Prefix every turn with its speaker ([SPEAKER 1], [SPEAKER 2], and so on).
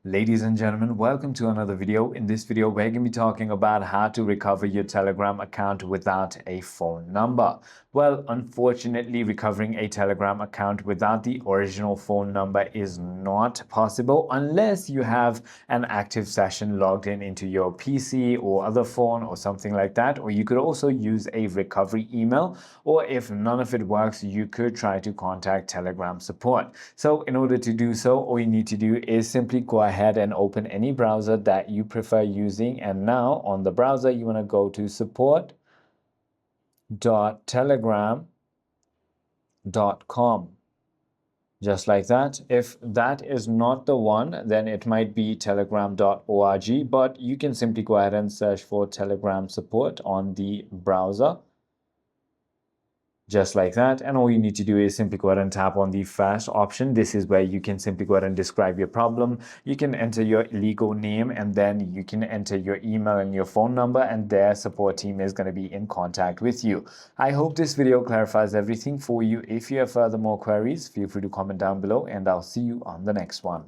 [SPEAKER 1] Ladies and gentlemen, welcome to another video. In this video, we're going to be talking about how to recover your Telegram account without a phone number. Well, unfortunately, recovering a Telegram account without the original phone number is not possible unless you have an active session logged in into your PC or other phone or something like that. Or you could also use a recovery email, or if none of it works, you could try to contact Telegram support. So in order to do so, all you need to do is simply go ahead and open any browser that you prefer using. And now on the browser, you want to go to support.telegram.com. Just like that. If that is not the one, then it might be telegram.org, but you can simply go ahead and search for Telegram support on the browser. Just like that. And all you need to do is simply go ahead and tap on the first option. This is where you can simply go ahead and describe your problem. You can enter your legal name, and then you can enter your email and your phone number, and their support team is going to be in contact with you. I hope this video clarifies everything for you. If you have further more queries, feel free to comment down below, and I'll see you on the next one.